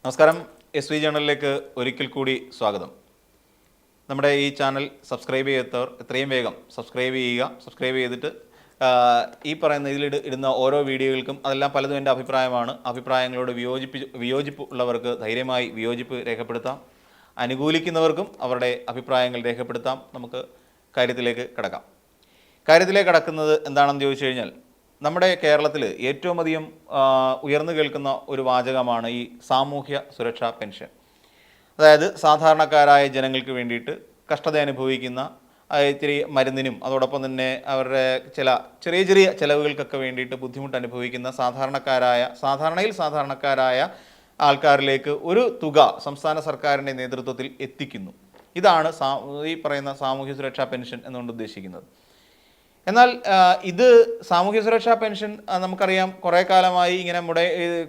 നമസ്കാരം. S V ജേണലിലേക്ക് ഒരിക്കൽ കൂടി സ്വാഗതം. നമ്മുടെ ഈ ചാനൽ സബ്സ്ക്രൈബ് ചെയ്യാത്തവർ എത്രയും വേഗം സബ്സ്ക്രൈബ് ചെയ്യുക. സബ്സ്ക്രൈബ് ചെയ്തിട്ട് ഈ പറയുന്ന ഇടുന്ന ഓരോ വീഡിയോകൾക്കും അതെല്ലാം പലതും എൻ്റെ അഭിപ്രായമാണ്. അഭിപ്രായങ്ങളോട് വിയോജിപ്പ് ഉള്ളവർക്ക് ധൈര്യമായി വിയോജിപ്പ് രേഖപ്പെടുത്താം. അനുകൂലിക്കുന്നവർക്കും അവരുടെ അഭിപ്രായങ്ങൾ രേഖപ്പെടുത്താം. നമുക്ക് കാര്യത്തിലേക്ക് കടക്കാം. കാര്യത്തിലേക്ക് കടക്കുന്നത് എന്താണെന്ന് ചോദിച്ചു കഴിഞ്ഞാൽ, നമ്മുടെ കേരളത്തിൽ ഏറ്റവും അധികം ഉയർന്നു കേൾക്കുന്ന ഒരു വാചകമാണ് ഈ സാമൂഹ്യ സുരക്ഷാ പെൻഷൻ. അതായത് സാധാരണക്കാരായ ജനങ്ങൾക്ക് വേണ്ടിയിട്ട് കഷ്ടത അനുഭവിക്കുന്ന ഇത്തിരി മരുന്നിനും അതോടൊപ്പം തന്നെ അവരുടെ ചെറിയ ചെറിയ ചിലവുകൾക്കൊക്കെ വേണ്ടിയിട്ട് ബുദ്ധിമുട്ട് അനുഭവിക്കുന്ന സാധാരണക്കാരായ ആൾക്കാരിലേക്ക് ഒരു തുക സംസ്ഥാന സർക്കാരിൻ്റെ നേതൃത്വത്തിൽ എത്തിക്കുന്നു. ഇതാണ് ഈ പറയുന്ന സാമൂഹ്യ സുരക്ഷാ പെൻഷൻ എന്നുകൊണ്ട് ഉദ്ദേശിക്കുന്നത്. എന്നാൽ ഇത് സാമൂഹ്യ സുരക്ഷാ പെൻഷൻ നമുക്കറിയാം കുറേ കാലമായി ഇങ്ങനെ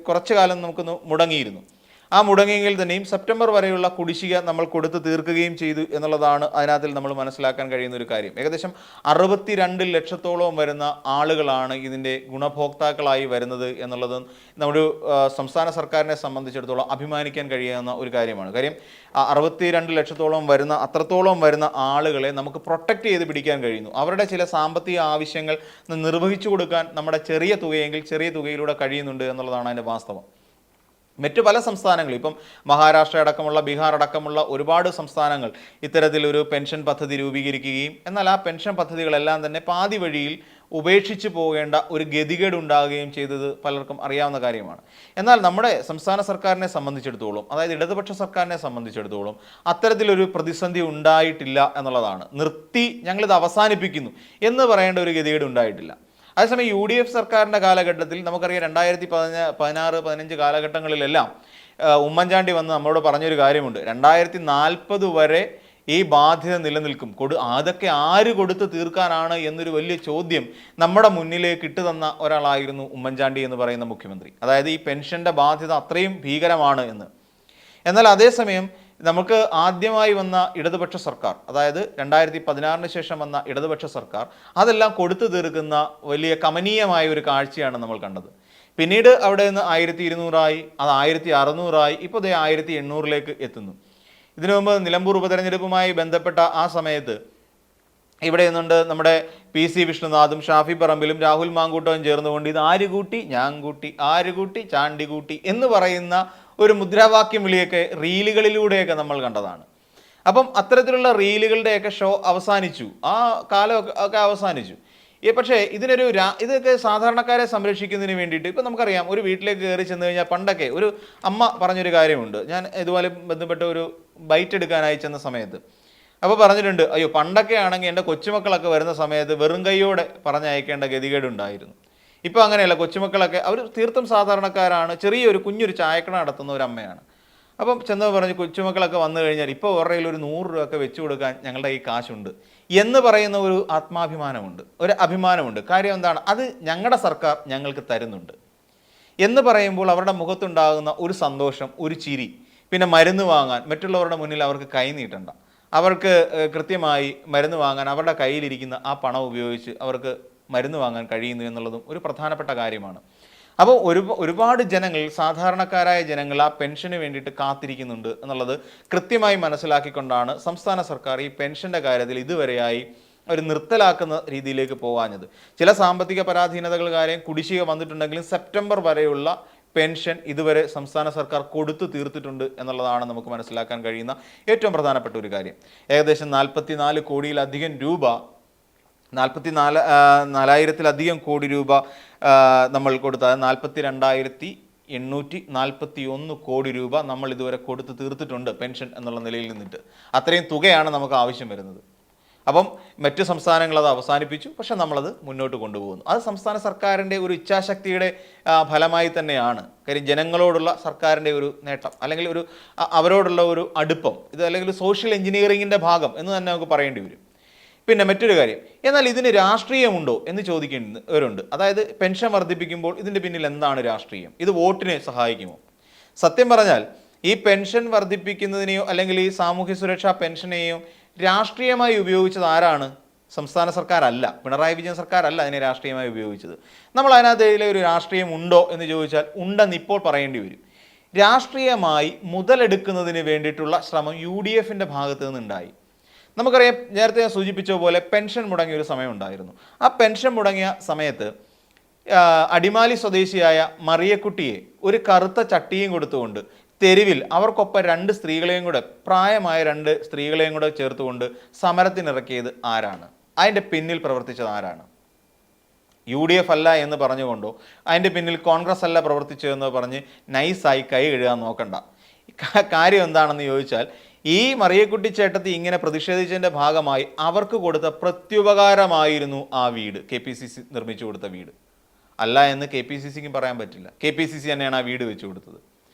കുറച്ചു കാലം നമുക്കൊന്ന് മുടങ്ങിയിരുന്നു. ആ മുടങ്ങിയെങ്കിൽ തന്നെയും സെപ്റ്റംബർ വരെയുള്ള കുടിശ്ശിക നമ്മൾ കൊടുത്തു തീർക്കുകയും ചെയ്തു എന്നുള്ളതാണ് അതിനകത്തിൽ നമ്മൾ മനസ്സിലാക്കാൻ കഴിയുന്ന ഒരു കാര്യം. ഏകദേശം 62 ലക്ഷത്തോളം വരുന്ന ആളുകളാണ് ഇതിൻ്റെ ഗുണഭോക്താക്കളായി വരുന്നത് എന്നുള്ളത് നമ്മുടെ സംസ്ഥാന സർക്കാരിനെ സംബന്ധിച്ചിടത്തോളം അഭിമാനിക്കാൻ കഴിയുന്ന ഒരു കാര്യമാണ്. കാര്യം 62 ലക്ഷത്തോളം അത്രത്തോളം വരുന്ന ആളുകളെ നമുക്ക് പ്രൊട്ടക്റ്റ് ചെയ്ത് പിടിക്കാൻ കഴിയുന്നു. അവരുടെ ചില സാമ്പത്തിക ആവശ്യങ്ങൾ നിർവഹിച്ചു കൊടുക്കാൻ നമ്മുടെ ചെറിയ തുകയിലൂടെ കഴിയുന്നുണ്ട് എന്നുള്ളതാണ് അതിൻ്റെ വാസ്തവം. മറ്റു പല സംസ്ഥാനങ്ങളും, ഇപ്പം മഹാരാഷ്ട്ര അടക്കമുള്ള, ബീഹാർ അടക്കമുള്ള ഒരുപാട് സംസ്ഥാനങ്ങൾ ഇത്തരത്തിലൊരു പെൻഷൻ പദ്ധതി രൂപീകരിക്കുകയും എന്നാൽ ആ പെൻഷൻ പദ്ധതികളെല്ലാം തന്നെ പാതി വഴിയിൽ ഉപേക്ഷിച്ച് പോകേണ്ട ഒരു ഗതികേട് ഉണ്ടാകുകയും ചെയ്തത് പലർക്കും അറിയാവുന്ന കാര്യമാണ്. എന്നാൽ നമ്മുടെ സംസ്ഥാന സർക്കാരിനെ സംബന്ധിച്ചിടത്തോളം, അതായത് ഇടതുപക്ഷ സർക്കാരിനെ സംബന്ധിച്ചിടത്തോളം അത്തരത്തിലൊരു പ്രതിസന്ധി ഉണ്ടായിട്ടില്ല എന്നുള്ളതാണ്. ഞങ്ങളിത് അവസാനിപ്പിക്കുന്നു എന്ന് പറയേണ്ട ഒരു ഗതികേട് ഉണ്ടായിട്ടില്ല. അതേസമയം UDF സർക്കാരിൻ്റെ കാലഘട്ടത്തിൽ നമുക്കറിയാം 2016-15 കാലഘട്ടങ്ങളിലെല്ലാം ഉമ്മൻചാണ്ടി വന്ന് നമ്മളോട് പറഞ്ഞൊരു കാര്യമുണ്ട്. 2040 വരെ ഈ ബാധ്യത നിലനിൽക്കും. അതൊക്കെ ആര് കൊടുത്ത് തീർക്കാനാണ് എന്നൊരു വലിയ ചോദ്യം നമ്മുടെ മുന്നിലേക്ക് ഇട്ടു തന്ന ഒരാളായിരുന്നു ഉമ്മൻചാണ്ടി എന്ന് പറയുന്ന മുഖ്യമന്ത്രി. അതായത് ഈ പെൻഷൻ്റെ ബാധ്യത അത്രയും ഭീകരമാണ് എന്ന്. എന്നാൽ അതേസമയം നമുക്ക് ആദ്യമായി വന്ന ഇടതുപക്ഷ സർക്കാർ, അതായത് 2016 ശേഷം വന്ന ഇടതുപക്ഷ സർക്കാർ അതെല്ലാം കൊടുത്തു തീർക്കുന്ന വലിയ കമനീയമായ ഒരു കാഴ്ചയാണ് നമ്മൾ കണ്ടത്. പിന്നീട് അവിടെ നിന്ന് 1200 അത് 1600 ഇപ്പോൾ 1800 എത്തുന്നു. ഇതിനു മുമ്പ് നിലമ്പൂർ ഉപതെരഞ്ഞെടുപ്പുമായി ബന്ധപ്പെട്ട ആ സമയത്ത് ഇവിടെ നിന്നുണ്ട് നമ്മുടെ PC വിഷ്ണുനാഥും ഷാഫി പറമ്പിലും രാഹുൽ മാങ്കൂട്ടവും ചേർന്നുകൊണ്ട് ഇത് ആര് കൂട്ടി, ഞാൻ കൂട്ടി, ആര് കൂട്ടി, ചാണ്ടി കൂട്ടി എന്ന് പറയുന്ന ഒരു മുദ്രാവാക്യം വിളിയൊക്കെ റീലുകളിലൂടെയൊക്കെ നമ്മൾ കണ്ടതാണ്. അപ്പം അത്തരത്തിലുള്ള റീലുകളുടെയൊക്കെ ഷോ അവസാനിച്ചു, ആ കാലമൊക്കെ അവസാനിച്ചു. പക്ഷേ ഇതൊക്കെ സാധാരണക്കാരെ സംരക്ഷിക്കുന്നതിന് വേണ്ടിയിട്ട് ഇപ്പം നമുക്കറിയാം, ഒരു വീട്ടിലേക്ക് കയറി ചെന്ന് കഴിഞ്ഞാൽ പണ്ടൊക്കെ ഒരു അമ്മ പറഞ്ഞൊരു കാര്യമുണ്ട്. ഞാൻ ഇതുപോലെ ബന്ധപ്പെട്ട ഒരു ബൈറ്റ് എടുക്കാനായി ചെന്ന സമയത്ത് അപ്പോൾ പറഞ്ഞിട്ടുണ്ട്, അയ്യോ പണ്ടൊക്കെ ആണെങ്കിൽ എൻ്റെ കൊച്ചുമക്കളൊക്കെ വരുന്ന സമയത്ത് വെറും കൈയോടെ പറഞ്ഞയക്കേണ്ട ഗതികേടുണ്ടായിരുന്നു. ഇപ്പോൾ അങ്ങനെയല്ല. കൊച്ചുമക്കളൊക്കെ അവർ തീർത്തും സാധാരണക്കാരാണ്, കുഞ്ഞൊരു ചായക്കട നടത്തുന്ന ഒരു അമ്മയാണ്. അപ്പം ചെന്ന് പറഞ്ഞ് കൊച്ചുമക്കളൊക്കെ വന്നു കഴിഞ്ഞാൽ ഇപ്പോൾ അവരുടെ കയ്യിൽ ഒരു 100 രൂപ ഒക്കെ വെച്ചു കൊടുക്കാൻ ഞങ്ങളുടെ ഈ കാശുണ്ട് എന്ന് പറയുന്ന ഒരു ആത്മാഭിമാനമുണ്ട്, ഒരു അഭിമാനമുണ്ട്. കാര്യം എന്താണ്? അത് ഞങ്ങളുടെ സർക്കാർ ഞങ്ങൾക്ക് തരുന്നുണ്ട് എന്ന് പറയുമ്പോൾ അവരുടെ മുഖത്തുണ്ടാകുന്ന ഒരു സന്തോഷം, ഒരു ചിരി. പിന്നെ മരുന്ന് വാങ്ങാൻ മറ്റുള്ളവരുടെ മുന്നിൽ അവർക്ക് കൈ നീട്ടണ്ട, അവർക്ക് കൃത്യമായി മരുന്ന് വാങ്ങാൻ അവരുടെ കയ്യിലിരിക്കുന്ന ആ പണം ഉപയോഗിച്ച് അവർക്ക് മരുന്ന് വാങ്ങാൻ കഴിയുന്നു എന്നുള്ളതും ഒരു പ്രധാനപ്പെട്ട കാര്യമാണ്. അപ്പോൾ ഒരുപാട് ജനങ്ങൾ, സാധാരണക്കാരായ ജനങ്ങൾ ആ പെൻഷന് വേണ്ടിയിട്ട് കാത്തിരിക്കുന്നുണ്ട് എന്നുള്ളത് കൃത്യമായി മനസ്സിലാക്കിക്കൊണ്ടാണ് സംസ്ഥാന സർക്കാർ ഈ പെൻഷൻ്റെ കാര്യത്തിൽ ഇതുവരെയായി ഒരു നിർത്തലാക്കുന്ന രീതിയിലേക്ക് പോകാഞ്ഞത്. ചില സാമ്പത്തിക പരാധീനതകൾ കാര്യം കുടിശ്ശിക വന്നിട്ടുണ്ടെങ്കിലും സെപ്റ്റംബർ വരെയുള്ള പെൻഷൻ ഇതുവരെ സംസ്ഥാന സർക്കാർ കൊടുത്തു തീർത്തിട്ടുണ്ട് എന്നുള്ളതാണ് നമുക്ക് മനസ്സിലാക്കാൻ കഴിയുന്ന ഏറ്റവും പ്രധാനപ്പെട്ട ഒരു കാര്യം. ഏകദേശം 44 കോടിയിലധികം രൂപ, 44,000-ലധികം കോടി രൂപ നമ്മൾ കൊടുത്ത 42,841 കോടി രൂപ നമ്മൾ ഇതുവരെ കൊടുത്തു തീർത്തിട്ടുണ്ട് പെൻഷൻ എന്നുള്ള നിലയിൽ നിന്നിട്ട്. അത്രയും തുകയാണ് നമുക്ക് ആവശ്യം വരുന്നത്. അപ്പം മറ്റു സംസ്ഥാനങ്ങൾ അത് അവസാനിപ്പിച്ചു, പക്ഷെ നമ്മളത് മുന്നോട്ട് കൊണ്ടുപോകുന്നു. അത് സംസ്ഥാന സർക്കാരിൻ്റെ ഒരു ഇച്ഛാശക്തിയുടെ ഫലമായി തന്നെയാണ്. കാര്യം ജനങ്ങളോടുള്ള സർക്കാരിൻ്റെ ഒരു നേട്ടം, അല്ലെങ്കിൽ അവരോടുള്ള ഒരു അടുപ്പം, ഇത് അല്ലെങ്കിൽ സോഷ്യൽ എഞ്ചിനീയറിങ്ങിൻ്റെ ഭാഗം എന്ന് തന്നെ നമുക്ക് പറയേണ്ടി വരും. പിന്നെ മറ്റൊരു കാര്യം, എന്നാൽ ഇതിന് രാഷ്ട്രീയമുണ്ടോ എന്ന് ചോദിക്കേണ്ടവരുണ്ട്. അതായത് പെൻഷൻ വർദ്ധിപ്പിക്കുമ്പോൾ ഇതിൻ്റെ പിന്നിൽ എന്താണ് രാഷ്ട്രീയം? ഇത് വോട്ടിനെ സഹായിക്കുമോ? സത്യം പറഞ്ഞാൽ ഈ പെൻഷൻ വർദ്ധിപ്പിക്കുന്നതിനെയോ അല്ലെങ്കിൽ ഈ സാമൂഹ്യ സുരക്ഷാ പെൻഷനെയോ രാഷ്ട്രീയമായി ഉപയോഗിച്ചത് ആരാണ്? സംസ്ഥാന സർക്കാരല്ല, പിണറായി വിജയൻ സർക്കാരല്ല അതിനെ രാഷ്ട്രീയമായി ഉപയോഗിച്ചത്. നമ്മൾ അതിനകത്ത് ഒരു രാഷ്ട്രീയം ഉണ്ടോ എന്ന് ചോദിച്ചാൽ ഉണ്ടെന്ന് ഇപ്പോൾ പറയേണ്ടി വരും. രാഷ്ട്രീയമായി മുതലെടുക്കുന്നതിന് വേണ്ടിയിട്ടുള്ള ശ്രമം UDFിൻ്റെ ഭാഗത്തു നിന്നുണ്ടായി. നമുക്കറിയാം, നേരത്തെ ഞാൻ സൂചിപ്പിച്ച പോലെ പെൻഷൻ മുടങ്ങിയ ഒരു സമയമുണ്ടായിരുന്നു. ആ പെൻഷൻ മുടങ്ങിയ സമയത്ത് അടിമാലി സ്വദേശിയായ മറിയക്കുട്ടിയെ ഒരു കറുത്ത ചട്ടിയും കൊടുത്തുകൊണ്ട് തെരുവിൽ അവർക്കൊപ്പം 2 സ്ത്രീകളെയും കൂടെ, പ്രായമായ 2 സ്ത്രീകളെയും കൂടെ ചേർത്തുകൊണ്ട് സമരത്തിനിറക്കിയത് ആരാണ്? അതിൻ്റെ പിന്നിൽ പ്രവർത്തിച്ചത് ആരാണ്? UDF അല്ല എന്ന് പറഞ്ഞുകൊണ്ടോ അതിൻ്റെ പിന്നിൽ കോൺഗ്രസ് അല്ല പ്രവർത്തിച്ചതെന്നോ പറഞ്ഞ് നൈസായി കൈ കഴുകാൻ നോക്കണ്ട. കാര്യം എന്താണെന്ന് ചോദിച്ചാൽ, ഈ മറിയക്കുട്ടി ചേട്ടത്തി ഇങ്ങനെ പ്രതിഷേധിച്ചതിൻ്റെ ഭാഗമായി അവർക്ക് കൊടുത്ത പ്രത്യുപകാരമായിരുന്നു ആ വീട്, KPCC നിർമ്മിച്ചു കൊടുത്ത വീട്. അല്ല എന്ന് KPCCക്കും പറയാൻ പറ്റില്ല. KPCC തന്നെയാണ് ആ വീട് വെച്ച് കൊടുത്തത്.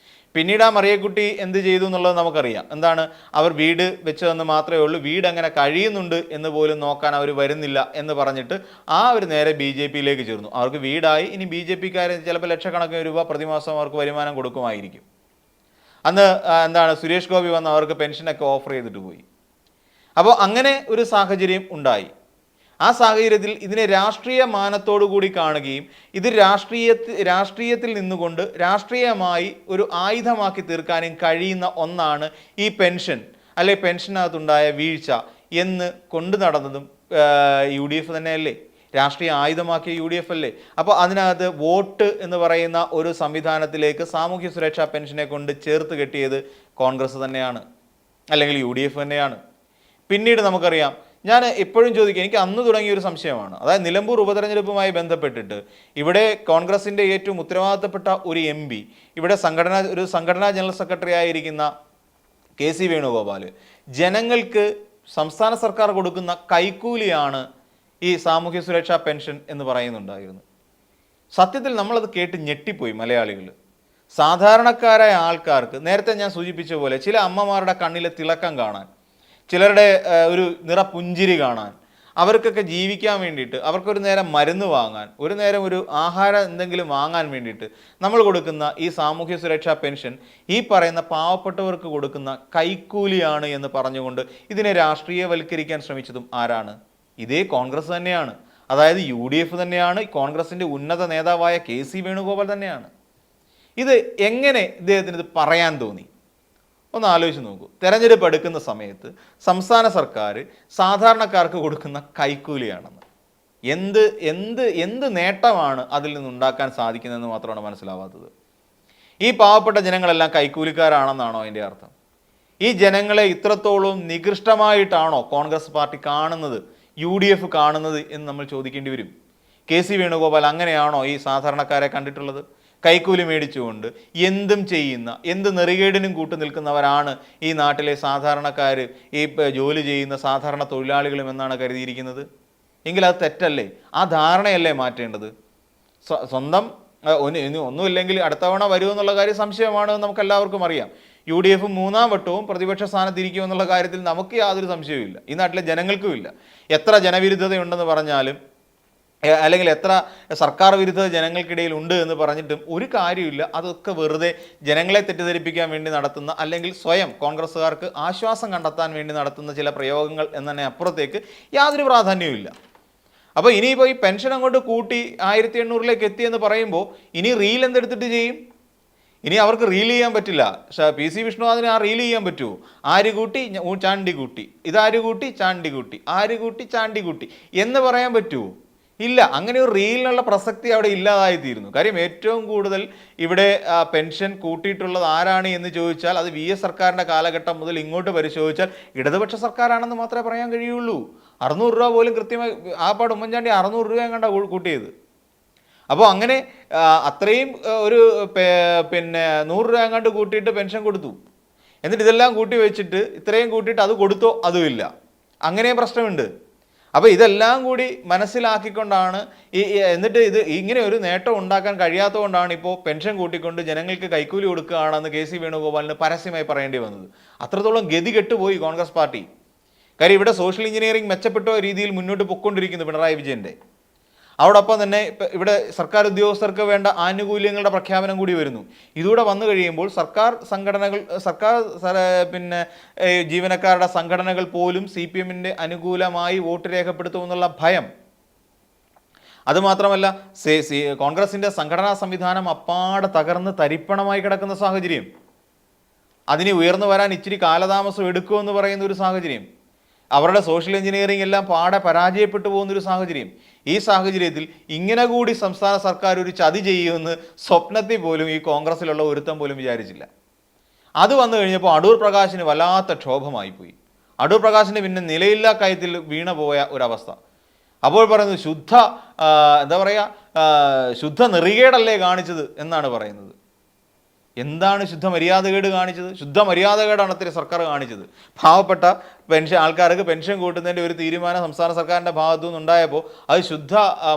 പിന്നീട് ആ മറിയക്കുട്ടി എന്ത് ചെയ്തു എന്നുള്ളത് നമുക്കറിയാം. എന്താണ്, അവർ വീട് വെച്ചതെന്ന് മാത്രമേ ഉള്ളൂ, വീട് അങ്ങനെ കഴിയുന്നുണ്ട് എന്ന് പോലും നോക്കാൻ അവർ വരുന്നില്ല എന്ന് പറഞ്ഞിട്ട് ആ ഒരു നേരെ BJPയിലേക്ക് ചേർന്നു. അവർക്ക് വീടായി, ഇനി BJPക്കാർ ചിലപ്പോൾ ലക്ഷക്കണക്കിന് രൂപ പ്രതിമാസം അവർക്ക് വരുമാനം കൊടുക്കുമായിരിക്കും. അന്ന് എന്താണ്, സുരേഷ് ഗോപി വന്ന് അവർക്ക് പെൻഷനൊക്കെ ഓഫർ ചെയ്തിട്ട് പോയി. അപ്പോൾ അങ്ങനെ ഒരു സാഹചര്യം ഉണ്ടായി. ആ സാഹചര്യത്തിൽ ഇതിനെ രാഷ്ട്രീയ മാനത്തോടു കൂടി കാണുകയും ഇത് രാഷ്ട്രീയത്തിൽ നിന്നുകൊണ്ട് രാഷ്ട്രീയമായി ഒരു ആയുധമാക്കി തീർക്കാനും കഴിയുന്ന ഒന്നാണ് ഈ പെൻഷൻ, അല്ലെ പെൻഷനകത്തുണ്ടായ വീഴ്ച എന്ന് കൊണ്ടു നടന്നതും UDF തന്നെയല്ലേ? രാഷ്ട്രീയ ആയുധമാക്കിയ UDF അല്ലേ? അപ്പോൾ അതിനകത്ത് വോട്ട് എന്ന് പറയുന്ന ഒരു സംവിധാനത്തിലേക്ക് സാമൂഹ്യ സുരക്ഷാ പെൻഷനെ കൊണ്ട് ചേർത്ത് കെട്ടിയത് കോൺഗ്രസ് തന്നെയാണ്, അല്ലെങ്കിൽ UDF തന്നെയാണ്. പിന്നീട് നമുക്കറിയാം, ഞാൻ എപ്പോഴും ചോദിക്കുക, എനിക്ക് അന്ന് തുടങ്ങിയ ഒരു സംശയമാണ്. അതായത് നിലമ്പൂർ ഉപതെരഞ്ഞെടുപ്പുമായി ബന്ധപ്പെട്ടിട്ട് ഇവിടെ കോൺഗ്രസിൻ്റെ ഏറ്റവും ഉത്തരവാദിത്തപ്പെട്ട ഒരു MP, ഇവിടെ ഒരു സംഘടനാ ജനറൽ സെക്രട്ടറി ആയിരിക്കുന്ന KC വേണുഗോപാൽ ജനങ്ങൾക്ക് സംസ്ഥാന സർക്കാർ കൊടുക്കുന്ന കൈക്കൂലിയാണ് ഈ സാമൂഹ്യ സുരക്ഷാ പെൻഷൻ എന്ന് പറയുന്നുണ്ടായിരുന്നു. സത്യത്തിൽ നമ്മളത് കേട്ട് ഞെട്ടിപ്പോയി മലയാളികൾ. സാധാരണക്കാരായ ആൾക്കാർക്ക്, നേരത്തെ ഞാൻ സൂചിപ്പിച്ച പോലെ, ചില അമ്മമാരുടെ കണ്ണിലെ തിളക്കം കാണാൻ, ചിലരുടെ ഒരു നിറപുഞ്ചിരി കാണാൻ, അവർക്കൊക്കെ ജീവിക്കാൻ വേണ്ടിയിട്ട്, അവർക്കൊരു നേരം മരുന്ന് വാങ്ങാൻ, ഒരു നേരം ഒരു ആഹാരം എന്തെങ്കിലും വാങ്ങാൻ വേണ്ടിയിട്ട് നമ്മൾ കൊടുക്കുന്ന ഈ സാമൂഹ്യ സുരക്ഷാ പെൻഷൻ ഈ പറയുന്ന പാവപ്പെട്ടവർക്ക് കൊടുക്കുന്ന കൈക്കൂലിയാണ് എന്ന് പറഞ്ഞുകൊണ്ട് ഇതിനെ രാഷ്ട്രീയവൽക്കരിക്കാൻ ശ്രമിച്ചതും ആരാണ്? ഇതേ കോൺഗ്രസ് തന്നെയാണ്. അതായത് UDF തന്നെയാണ്. കോൺഗ്രസിൻ്റെ ഉന്നത നേതാവായ KC വേണുഗോപാൽ തന്നെയാണ്. ഇത് എങ്ങനെ ഇദ്ദേഹത്തിന് ഇത് പറയാൻ തോന്നി? ഒന്ന് ആലോചിച്ച് നോക്കൂ. തെരഞ്ഞെടുപ്പ് എടുക്കുന്ന സമയത്ത് സംസ്ഥാന സർക്കാർ സാധാരണക്കാർക്ക് കൊടുക്കുന്ന കൈക്കൂലിയാണെന്ന്. എന്ത് നേട്ടമാണ് അതിൽ നിന്നുണ്ടാക്കാൻ സാധിക്കുന്നതെന്ന് മാത്രമാണ് മനസ്സിലാവാത്തത്. ഈ പാവപ്പെട്ട ജനങ്ങളെല്ലാം കൈക്കൂലിക്കാരാണെന്നാണോ അതിൻ്റെ അർത്ഥം? ഈ ജനങ്ങളെ ഇത്രത്തോളം നികൃഷ്ടമായിട്ടാണോ കോൺഗ്രസ് പാർട്ടി കാണുന്നത്, UDF കാണുന്നത് എന്ന് നമ്മൾ ചോദിക്കേണ്ടി വരും. KC വേണുഗോപാൽ അങ്ങനെയാണോ ഈ സാധാരണക്കാരെ കണ്ടിട്ടുള്ളത്? കൈക്കൂലി മേടിച്ചുകൊണ്ട് എന്തും ചെയ്യുന്ന, എന്ത് നെറികേടിനും കൂട്ടു നിൽക്കുന്നവരാണ് ഈ നാട്ടിലെ സാധാരണക്കാർ, ഈ ജോലി ചെയ്യുന്ന സാധാരണ തൊഴിലാളികളും എന്നാണ് കരുതിയിരിക്കുന്നത്. എങ്കിൽ അത് തെറ്റല്ലേ? ആ ധാരണയല്ലേ മാറ്റേണ്ടത്? സ്വന്തം ഒന്നുമില്ലെങ്കിൽ അടുത്ത തവണ വരുമെന്നുള്ള കാര്യം സംശയമാണ്, നമുക്ക് എല്ലാവർക്കും അറിയാം. UDF 3ാം വട്ടവും പ്രതിപക്ഷ സ്ഥാനത്തിരിക്കുമെന്നുള്ള കാര്യത്തിൽ നമുക്ക് യാതൊരു സംശയവുമില്ല, ഈ നാട്ടിലെ ജനങ്ങൾക്കും ഇല്ല. എത്ര ജനവിരുദ്ധതയുണ്ടെന്ന് പറഞ്ഞാലും, അല്ലെങ്കിൽ എത്ര സർക്കാർ വിരുദ്ധത ജനങ്ങൾക്കിടയിൽ ഉണ്ട് എന്ന് പറഞ്ഞിട്ടും ഒരു കാര്യമില്ല. അതൊക്കെ വെറുതെ ജനങ്ങളെ തെറ്റിദ്ധരിപ്പിക്കാൻ വേണ്ടി നടത്തുന്ന, അല്ലെങ്കിൽ സ്വയം കോൺഗ്രസ്സുകാർക്ക് ആശ്വാസം കണ്ടെത്താൻ വേണ്ടി നടത്തുന്ന ചില പ്രയോഗങ്ങൾ എന്നതിനെ അപ്പുറത്തേക്ക് യാതൊരു പ്രാധാന്യവുമില്ല. അപ്പോൾ ഇനിയിപ്പോൾ ഈ പെൻഷൻ അങ്ങോട്ട് കൂട്ടി 1800 എത്തിയെന്ന് പറയുമ്പോൾ ഇനി റീൽ എന്തെടുത്തിട്ട് ചെയ്യും? ഇനി അവർക്ക് റീൽ ചെയ്യാൻ പറ്റില്ല. PC വിഷ്ണുനാഥിന് ആ റീൽ ചെയ്യാൻ പറ്റുമോ? ആര് കൂട്ടി ചാണ്ടി കൂട്ടി, ഇതാര് കൂട്ടി ചാണ്ടി കൂട്ടി, ആര് കൂട്ടി ചാണ്ടി കൂട്ടി എന്ന് പറയാൻ പറ്റുമോ? ഇല്ല. അങ്ങനെ ഒരു റീലിനുള്ള പ്രസക്തി അവിടെ ഇല്ലാതായിത്തീരുന്നു. കാര്യം ഏറ്റവും കൂടുതൽ ഇവിടെ പെൻഷൻ കൂട്ടിയിട്ടുള്ളത് ആരാണ് എന്ന് ചോദിച്ചാൽ അത് VS സർക്കാരിൻ്റെ കാലഘട്ടം മുതൽ ഇങ്ങോട്ട് പരിശോധിച്ചാൽ ഇടതുപക്ഷ സർക്കാരാണെന്ന് മാത്രമേ പറയാൻ കഴിയുള്ളൂ. 600 രൂപ പോലും കൃത്യമായി ആ പാട് ഉമ്മൻചാണ്ടി 600 രൂപ കണ്ട കൂട്ടിയത്. അപ്പോൾ അങ്ങനെ അത്രയും ഒരു 100 രൂപ എങ്ങാണ്ട് കൂട്ടിയിട്ട് പെൻഷൻ കൊടുത്തു. എന്നിട്ട് ഇതെല്ലാം കൂട്ടി വെച്ചിട്ട് ഇത്രയും കൂട്ടിയിട്ട് അത് കൊടുത്തോ? അതുമില്ല. അങ്ങനെയും പ്രശ്നമുണ്ട്. അപ്പോൾ ഇതെല്ലാം കൂടി മനസ്സിലാക്കിക്കൊണ്ടാണ് എന്നിട്ട് ഇത് ഇങ്ങനെ ഒരു നേട്ടം ഉണ്ടാക്കാൻ കഴിയാത്തതുകൊണ്ടാണ് ഇപ്പോൾ പെൻഷൻ കൂട്ടിക്കൊണ്ട് ജനങ്ങൾക്ക് കൈക്കൂലി കൊടുക്കുകയാണെന്ന് KC വേണുഗോപാലിന് പരസ്യമായി പറയേണ്ടി വന്നത്. അത്രത്തോളം ഗതി കെട്ടുപോയി കോൺഗ്രസ് പാർട്ടി. കാര്യം ഇവിടെ സോഷ്യൽ എഞ്ചിനീയറിംഗ് മെച്ചപ്പെട്ട രീതിയിൽ മുന്നോട്ട് പൊയ്ക്കൊണ്ടിരിക്കുന്നു പിണറായി വിജയൻ്റെ. അതോടൊപ്പം തന്നെ ഇവിടെ സർക്കാർ ഉദ്യോഗസ്ഥർക്ക് വേണ്ട ആനുകൂല്യങ്ങളുടെ പ്രഖ്യാപനം കൂടി വരുന്നു. ഇതുകൂടെ വന്നു കഴിയുമ്പോൾ സർക്കാർ ജീവനക്കാരുടെ സംഘടനകൾ പോലും CPMൻ്റെ അനുകൂലമായി വോട്ട് രേഖപ്പെടുത്തുമെന്നുള്ള ഭയം, അതുമാത്രമല്ല കോൺഗ്രസിൻ്റെ സംഘടനാ സംവിധാനം അപ്പാടെ തകർന്ന് തരിപ്പണമായി കിടക്കുന്ന സാഹചര്യം, അതിന് ഉയർന്നു വരാൻ ഇച്ചിരി കാലതാമസം എടുക്കുമെന്ന് പറയുന്ന ഒരു സാഹചര്യം, അവരുടെ സോഷ്യൽ എഞ്ചിനീയറിംഗ് എല്ലാം പാടെ പരാജയപ്പെട്ടു പോകുന്നൊരു സാഹചര്യം. ഈ സാഹചര്യത്തിൽ ഇങ്ങനെ കൂടി സംസ്ഥാന സർക്കാർ ഒരു ചതി ചെയ്യുമെന്ന് സ്വപ്നത്തിൽ പോലും ഈ കോൺഗ്രസ്സിലുള്ള ഒരുത്തം പോലും വിചാരിച്ചില്ല. അത് വന്നു കഴിഞ്ഞപ്പോൾ അടൂർ പ്രകാശിന് വല്ലാത്ത ക്ഷോഭമായിപ്പോയി. അടൂർ പ്രകാശിന് പിന്നെ നിലയില്ലാ കയത്തിൽ വീണ പോയ ഒരവസ്ഥ. അപ്പോൾ പറയുന്നത് എന്താ പറയുക, ശുദ്ധ നെറികേടല്ലേ കാണിച്ചത് എന്നാണ് പറയുന്നത്. എന്താണ് ശുദ്ധ മര്യാദകേട് കാണിച്ചത്? ശുദ്ധ മര്യാദകേടാണ് അത്ര സർക്കാർ കാണിച്ചത്. പാവപ്പെട്ട ആൾക്കാർക്ക് പെൻഷൻ കൂട്ടുന്നതിൻ്റെ ഒരു തീരുമാനം സംസ്ഥാന സർക്കാരിൻ്റെ ഭാഗത്തു നിന്നുണ്ടായപ്പോൾ അത് ശുദ്ധ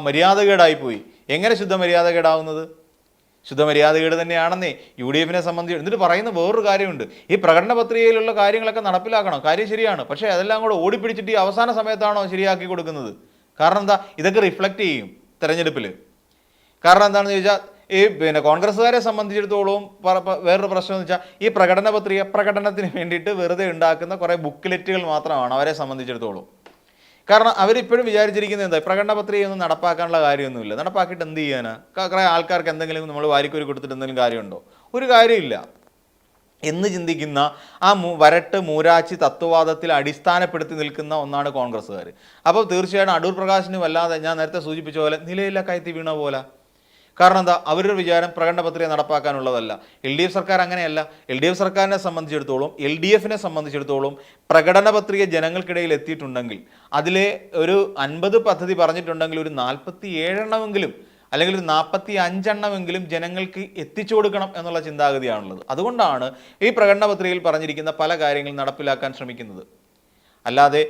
മര്യാദകേടായിപ്പോയി. എങ്ങനെ ശുദ്ധ മര്യാദകേടാവുന്നത്? ശുദ്ധ മര്യാദകേട് തന്നെയാണെന്നേ UDF-നെ സംബന്ധിച്ച്. എന്നിട്ട് പറയുന്ന വേറൊരു കാര്യമുണ്ട്, ഈ പ്രകടന പത്രികയിലുള്ള കാര്യങ്ങളൊക്കെ നടപ്പിലാക്കണം, കാര്യം ശരിയാണ്. പക്ഷേ അതെല്ലാം കൂടെ ഓടിപ്പിടിച്ചിട്ട് ഈ അവസാന സമയത്താണോ ശരിയാക്കി കൊടുക്കുന്നത്? കാരണം എന്താ, ഇതൊക്കെ റിഫ്ലക്റ്റ് ചെയ്യും തെരഞ്ഞെടുപ്പിൽ. കാരണം എന്താണെന്ന് ചോദിച്ചാൽ, ഈ കോൺഗ്രസ്സുകാരെ സംബന്ധിച്ചിടത്തോളം വേറൊരു പ്രശ്നം എന്ന് വെച്ചാൽ, ഈ പ്രകടന പത്രിക പ്രകടനത്തിന് വേണ്ടിയിട്ട് വെറുതെ ഉണ്ടാക്കുന്ന കുറേ ബുക്ക്ലെറ്റുകൾ മാത്രമാണ് അവരെ സംബന്ധിച്ചിടത്തോളം. കാരണം അവരിപ്പോഴും വിചാരിച്ചിരിക്കുന്നത് എന്താ, പ്രകടന പത്രികയൊന്നും നടപ്പാക്കാനുള്ള കാര്യമൊന്നുമില്ല, നടപ്പാക്കിയിട്ട് എന്ത് ചെയ്യാനാ? കുറേ ആൾക്കാർക്ക് എന്തെങ്കിലും നമ്മൾ വാരിക്കോരി കൊടുത്തിട്ട് എന്തെങ്കിലും കാര്യമുണ്ടോ? ഒരു കാര്യമില്ല എന്ന് ചിന്തിക്കുന്ന ആ വരട്ട് മൂരാച്ചി തത്വവാദത്തിൽ അടിസ്ഥാനപ്പെടുത്തി നിൽക്കുന്ന ഒന്നാണ് കോൺഗ്രസ്സുകാർ. അപ്പോൾ തീർച്ചയായിട്ടും അടൂർ പ്രകാശിന് വല്ലാതെ, ഞാൻ നേരത്തെ സൂചിപ്പിച്ച പോലെ, നിലയില്ല കയറ്റി വീണ പോലെ. കാരണം എന്താ, അവരുടെ വിചാരം പ്രകടന പത്രിക നടപ്പാക്കാനുള്ളതല്ല. LDF സർക്കാർ അങ്ങനെയല്ല. LDF സർക്കാരിനെ സംബന്ധിച്ചിടത്തോളം, LDF-നെ സംബന്ധിച്ചിടത്തോളം പ്രകടന പത്രിക ജനങ്ങൾക്കിടയിൽ എത്തിയിട്ടുണ്ടെങ്കിൽ, അതിലെ ഒരു 50 പദ്ധതി പറഞ്ഞിട്ടുണ്ടെങ്കിൽ ഒരു 47 എണ്ണമെങ്കിലും അല്ലെങ്കിൽ ഒരു 45 എണ്ണമെങ്കിലും ജനങ്ങൾക്ക് എത്തിച്ചു കൊടുക്കണം എന്നുള്ള ചിന്താഗതിയാണുള്ളത്. അതുകൊണ്ടാണ് ഈ പ്രകടന പത്രികയിൽ പറഞ്ഞിരിക്കുന്ന പല കാര്യങ്ങളും നടപ്പിലാക്കാൻ ശ്രമിക്കുന്നത്. അല്ലാതെ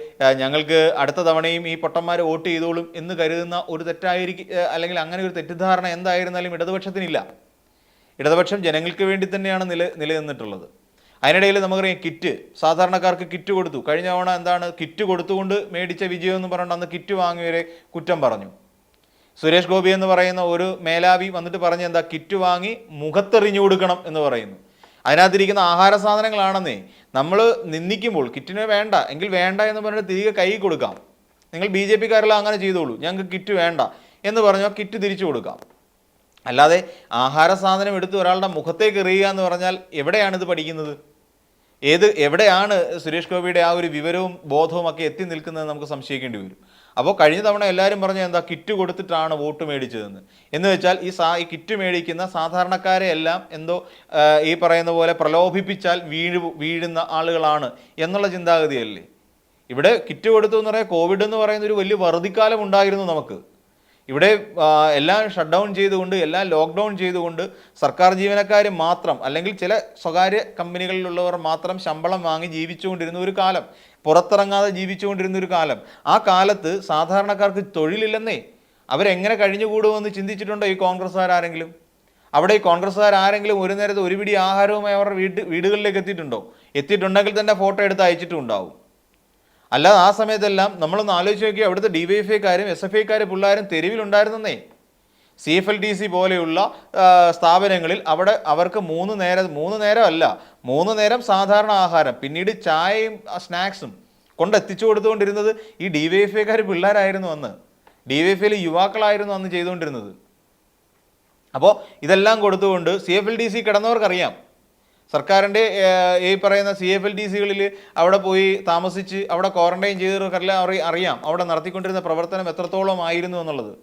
ഞങ്ങൾക്ക് അടുത്ത തവണയും ഈ പൊട്ടന്മാർ വോട്ട് ചെയ്തോളും എന്ന് കരുതുന്ന ഒരു തെറ്റായിരിക്കും, അല്ലെങ്കിൽ അങ്ങനെ ഒരു തെറ്റിദ്ധാരണ എന്തായിരുന്നാലും ഇടതുപക്ഷത്തിനില്ല. ഇടതുപക്ഷം ജനങ്ങൾക്ക് വേണ്ടി തന്നെയാണ് നിലനിന്നിട്ടുള്ളത്. അതിനിടയിൽ നമുക്കറിയാം, കിറ്റ്, സാധാരണക്കാർക്ക് കിറ്റ് കൊടുത്തു. കഴിഞ്ഞ തവണ എന്താണ്, കിറ്റ് കൊടുത്തുകൊണ്ട് മേടിച്ച വിജയം എന്ന് പറഞ്ഞിട്ട് അന്ന് കിറ്റ് വാങ്ങിയവരെ കുറ്റം പറഞ്ഞു. സുരേഷ് ഗോപി എന്ന് പറയുന്ന ഒരു മേലാവി വന്നിട്ട് പറഞ്ഞ് എന്താ, കിറ്റ് വാങ്ങി മുഖത്തെറിഞ്ഞു കൊടുക്കണം എന്ന് പറയുന്നു. അതിനകത്തിരിക്കുന്ന ആഹാര സാധനങ്ങളാണെന്നേ. നമ്മൾ നിന്ദിക്കുമ്പോൾ കിറ്റിന് വേണ്ട എങ്കിൽ വേണ്ട എന്ന് പറഞ്ഞിട്ട് തിരികെ കൈ കൊടുക്കാം. നിങ്ങൾ BJP-കാരെല്ലാം അങ്ങനെ ചെയ്തോളൂ, ഞങ്ങൾക്ക് കിറ്റ് വേണ്ട എന്ന് പറഞ്ഞാൽ കിറ്റ് തിരിച്ചു കൊടുക്കാം. അല്ലാതെ ആഹാര സാധനം എടുത്ത് ഒരാളുടെ മുഖത്തേക്ക് എറിയുക എന്ന് പറഞ്ഞാൽ എവിടെയാണിത് പഠിക്കുന്നത്? എവിടെയാണ് സുരേഷ് ഗോപിയുടെ ആ ഒരു വിവരവും ബോധവും ഒക്കെ എത്തി നിൽക്കുന്നത് നമുക്ക് സംശയിക്കേണ്ടി വരും. അപ്പോൾ കഴിഞ്ഞ തവണ എല്ലാവരും പറഞ്ഞ എന്താ, കിറ്റ് കൊടുത്തിട്ടാണ് വോട്ട് മേടിച്ചതെന്ന്. എന്ന് വെച്ചാൽ ഈ കിറ്റ് മേടിക്കുന്ന സാധാരണക്കാരെ എല്ലാം എന്തോ ഈ പറയുന്ന പോലെ പ്രലോഭിപ്പിച്ചാൽ വീഴുന്ന ആളുകളാണ് എന്നുള്ള ചിന്താഗതിയല്ലേ. ഇവിടെ കിറ്റ് കൊടുത്തു എന്ന് പറയാൻ, കോവിഡ് എന്ന് പറയുന്ന ഒരു വലിയ വറുതിക്കാലം ഉണ്ടായിരുന്നു നമുക്ക്. ഇവിടെ എല്ലാം ഷട്ട് ഡൗൺ ചെയ്തുകൊണ്ട്, എല്ലാം ലോക്ക്ഡൗൺ ചെയ്തുകൊണ്ട് സർക്കാർ ജീവനക്കാർ മാത്രം, അല്ലെങ്കിൽ ചില സ്വകാര്യ കമ്പനികളിലുള്ളവർ മാത്രം ശമ്പളം വാങ്ങി ജീവിച്ചുകൊണ്ടിരുന്ന ഒരു കാലം, പുറത്തിറങ്ങാതെ ജീവിച്ചുകൊണ്ടിരുന്ന ഒരു കാലം. ആ കാലത്ത് സാധാരണക്കാർക്ക് തൊഴിലില്ലെന്നേ. അവരെങ്ങനെ കഴിഞ്ഞുകൂടുമെന്ന് ചിന്തിച്ചിട്ടുണ്ടോ ഈ കോൺഗ്രസ്സുകാരെങ്കിലും? അവിടെ ഈ കോൺഗ്രസ്സുകാരെങ്കിലും ഒരു നേരത്തെ ഒരു പിടി ആഹാരവുമായി അവരുടെ വീടുകളിലേക്ക് എത്തിയിട്ടുണ്ടോ? എത്തിയിട്ടുണ്ടെങ്കിൽ തന്നെ ഫോട്ടോ എടുത്ത് അയച്ചിട്ടും ഉണ്ടാവും. അല്ലാതെ ആ സമയത്തെല്ലാം നമ്മളൊന്ന് ആലോചിച്ച് നോക്കിയാൽ അവിടുത്തെ DYFI-ക്കാരും SFI-ക്കാരും പിള്ളേരും തെരുവിലുണ്ടായിരുന്നേ. CFLTC പോലെയുള്ള സ്ഥാപനങ്ങളിൽ അവിടെ അവർക്ക് 3 നേരം സാധാരണ ആഹാരം, പിന്നീട് ചായയും സ്നാക്സും കൊണ്ടെത്തിച്ചു കൊടുത്തുകൊണ്ടിരുന്നത് ഈ DYFI-ക്കാർ പിള്ളേരായിരുന്നു അന്ന്. DYFI-യിലെ യുവാക്കളായിരുന്നു അന്ന് ചെയ്തുകൊണ്ടിരുന്നത്. അപ്പോൾ ഇതെല്ലാം കൊടുത്തുകൊണ്ട് CFLTC കിടന്നവർക്കറിയാം. സർക്കാരിൻ്റെ ഈ പറയുന്ന CFLTC-കളിൽ അവിടെ പോയി താമസിച്ച് അവിടെ ക്വാറന്റൈൻ ചെയ്തവർക്കെല്ലാം അറിയാം അവിടെ നടത്തിക്കൊണ്ടിരുന്ന പ്രവർത്തനം എത്രത്തോളം ആയിരുന്നു എന്നുള്ളത്.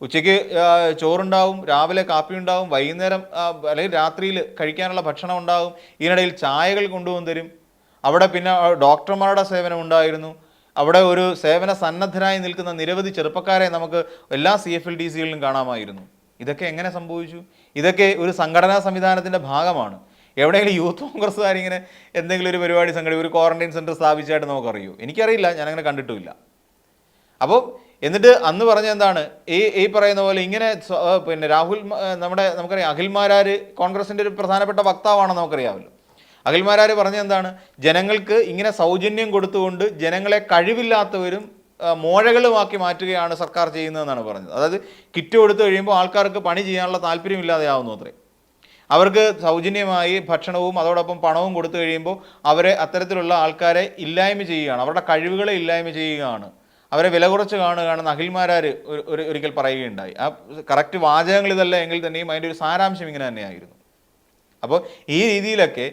ഉച്ചയ്ക്ക് ചോറുണ്ടാവും, രാവിലെ കാപ്പി ഉണ്ടാവും, വൈകുന്നേരം അല്ലെങ്കിൽ രാത്രിയിൽ കഴിക്കാനുള്ള ഭക്ഷണം ഉണ്ടാവും, ഇതിനിടയിൽ ചായകൾ കൊണ്ടുവന്ന് തരും. അവിടെ പിന്നെ ഡോക്ടർമാരുടെ സേവനം ഉണ്ടായിരുന്നു. അവിടെ ഒരു സേവന സന്നദ്ധരായി നിൽക്കുന്ന നിരവധി ചെറുപ്പക്കാരെ നമുക്ക് എല്ലാ CFLTC-കളിലും കാണാമായിരുന്നു. ഇതൊക്കെ എങ്ങനെ സംഭവിച്ചു? ഇതൊക്കെ ഒരു സംഘടനാ സംവിധാനത്തിൻ്റെ ഭാഗമാണ്. എവിടെയെങ്കിലും യൂത്ത് കോൺഗ്രസ്സുകാരിങ്ങനെ എന്തെങ്കിലും ഒരു പരിപാടി ഒരു ക്വാറന്റൈൻ സെൻറ്റർ സ്ഥാപിച്ചായിട്ട് നമുക്കറിയോ? എനിക്കറിയില്ല, ഞാനങ്ങനെ കണ്ടിട്ടുമില്ല. അപ്പോൾ എന്നിട്ട് അന്ന് പറഞ്ഞ എന്താണ്, ഈ പറയുന്ന പോലെ ഇങ്ങനെ പിന്നെ നമുക്കറിയാം അഖിൽമാരാർ കോൺഗ്രസിൻ്റെ ഒരു പ്രധാനപ്പെട്ട വക്താവാണെന്ന് നമുക്കറിയാമല്ലോ. അഖിൽമാരാർ പറഞ്ഞ എന്താണ്, ജനങ്ങൾക്ക് ഇങ്ങനെ സൗജന്യം കൊടുത്തുകൊണ്ട് ജനങ്ങളെ കഴിവില്ലാത്തവരും മോഴകളുമാക്കി മാറ്റുകയാണ് സർക്കാർ ചെയ്യുന്നതെന്നാണ് പറഞ്ഞത്. അതായത് കിറ്റ് കൊടുത്തു കഴിയുമ്പോൾ ആൾക്കാർക്ക് പണി ചെയ്യാനുള്ള താല്പര്യമില്ലാതെയാവുന്നു അത്രേ. അവർക്ക് സൗജന്യമായി ഭക്ഷണവും അതോടൊപ്പം പണവും കൊടുത്തു കഴിയുമ്പോൾ അവരെ അത്തരത്തിലുള്ള ആൾക്കാരെ ഇല്ലായ്മ ചെയ്യുകയാണ്, അവരുടെ കഴിവുകളെ ഇല്ലായ്മ ചെയ്യുകയാണ്. അവരെ വില കുറച്ച് കാണുകയാണെന്ന് അഖിൽമാരാർ ഒരിക്കൽ പറയുകയുണ്ടായി. ആ കറക്റ്റ് വാചകങ്ങൾ ഇതല്ല എങ്കിൽ തന്നെയും അതിൻ്റെ ഒരു സാരാംശം ഇങ്ങനെ തന്നെയായിരുന്നു. അപ്പോൾ ഈ രീതിയിലൊക്കെ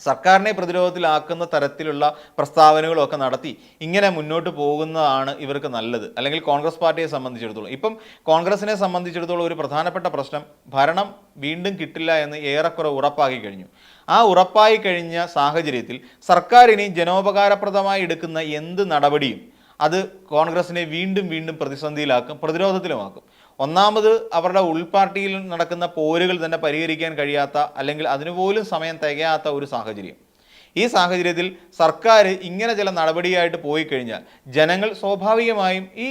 സർക്കാരിനെ പ്രതിരോധത്തിലാക്കുന്ന തരത്തിലുള്ള പ്രസ്താവനകളൊക്കെ നടത്തി ഇങ്ങനെ മുന്നോട്ട് പോകുന്നതാണ് ഇവർക്ക് നല്ലത്. അല്ലെങ്കിൽ കോൺഗ്രസ് പാർട്ടിയെ സംബന്ധിച്ചിടത്തോളം, ഇപ്പം കോൺഗ്രസിനെ സംബന്ധിച്ചിടത്തോളം ഒരു പ്രധാനപ്പെട്ട പ്രശ്നം ഭരണം വീണ്ടും കിട്ടില്ല എന്ന് ഏറെക്കുറെ ഉറപ്പാക്കി കഴിഞ്ഞു. ആ ഉറപ്പായി കഴിഞ്ഞ സാഹചര്യത്തിൽ സർക്കാർ ഇനി ജനോപകാരപ്രദമായി എടുക്കുന്ന എന്ത് നടപടിയും അത് കോൺഗ്രസിനെ വീണ്ടും വീണ്ടും പ്രതിസന്ധിയിലാക്കും, പ്രതിരോധത്തിലുമാക്കും. ഒന്നാമത് അവരുടെ ഉൾപാർട്ടിയിൽ നടക്കുന്ന പോരുകൾ തന്നെ പരിഹരിക്കാൻ കഴിയാത്ത, അല്ലെങ്കിൽ അതിനുപോലും സമയം തികയാത്ത ഒരു സാഹചര്യം. ഈ സാഹചര്യത്തിൽ സർക്കാർ ഇങ്ങനെ ചില നടപടിയായിട്ട് പോയി കഴിഞ്ഞാൽ ജനങ്ങൾ സ്വാഭാവികമായും ഈ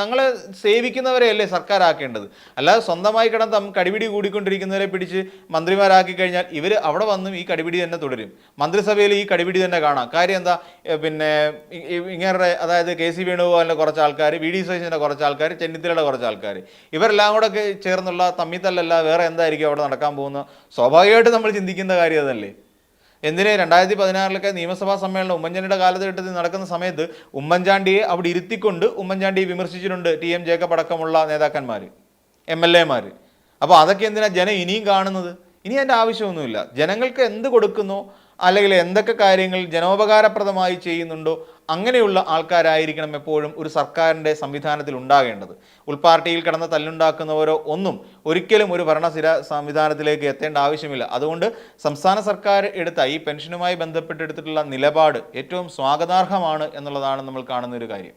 ഞങ്ങളെ സേവിക്കുന്നവരെയല്ലേ സർക്കാർ ആക്കേണ്ടത്, അല്ലാതെ സ്വന്തമായി കിടന്ന് കടിപിടി കൂടിക്കൊണ്ടിരിക്കുന്നവരെ പിടിച്ച് മന്ത്രിമാരാക്കി കഴിഞ്ഞാൽ ഇവർ അവിടെ വന്നും ഈ കടിപിടി തന്നെ തുടരും. മന്ത്രിസഭയിൽ ഈ കടിപിടി തന്നെ കാണാം. കാര്യം എന്താ, പിന്നെ ഇങ്ങനെ അതായത് KC വേണുഗോപാലിൻ്റെ കുറച്ച് ആൾക്കാർ, VD സതീശൻ്റെ കുറച്ച് ആൾക്കാർ, ചെന്നിത്തലയുടെ കുറച്ച് ആൾക്കാർ, ഇവരെല്ലാം കൂടെ ചേർന്നുള്ള തമ്മിത്തല്ലല്ല വേറെ എന്തായിരിക്കും അവിടെ നടക്കാൻ പോകുന്നത്? സ്വാഭാവികമായിട്ട് നമ്മൾ ചിന്തിക്കുന്ന കാര്യം അതല്ലേ. എന്തിന് 2016 നിയമസഭാ സമ്മേളനം ഉമ്മൻചാണ്ടിയുടെ കാലഘട്ടത്തിൽ നടക്കുന്ന സമയത്ത് ഉമ്മൻചാണ്ടിയെ അവിടെ ഇരുത്തിക്കൊണ്ട് ഉമ്മൻചാണ്ടിയെ വിമർശിച്ചിട്ടുണ്ട് TM ജേക്കബ് അടക്കമുള്ള നേതാക്കന്മാർ, MLA മാർ. അപ്പോൾ അതൊക്കെ എന്തിനാ ജനം ഇനിയും കാണുന്നത്? ഇനി അതിൻ്റെ ആവശ്യമൊന്നുമില്ല. ജനങ്ങൾക്ക് എന്ത് കൊടുക്കുന്നോ അല്ലെങ്കിൽ എന്തൊക്കെ കാര്യങ്ങൾ ജനോപകാരപ്രദമായി ചെയ്യുന്നുണ്ടോ അങ്ങനെയുള്ള ആൾക്കാരായിരിക്കണം എപ്പോഴും ഒരു സർക്കാരിൻ്റെ സംവിധാനത്തിൽ ഉണ്ടാകേണ്ടത്. ഉൾപാർട്ടിയിൽ കിടന്ന് തല്ലുണ്ടാക്കുന്നവരോ ഒന്നും ഒരിക്കലും ഒരു ഭരണസ്ഥിര സംവിധാനത്തിലേക്ക് എത്തേണ്ട ആവശ്യമില്ല. അതുകൊണ്ട് സംസ്ഥാന സർക്കാർ എടുത്ത ഈ പെൻഷനുമായി ബന്ധപ്പെട്ടെടുത്തിട്ടുള്ള നിലപാട് ഏറ്റവും സ്വാഗതാർഹമാണ് എന്നുള്ളതാണ് നമ്മൾ കാണുന്ന ഒരു കാര്യം.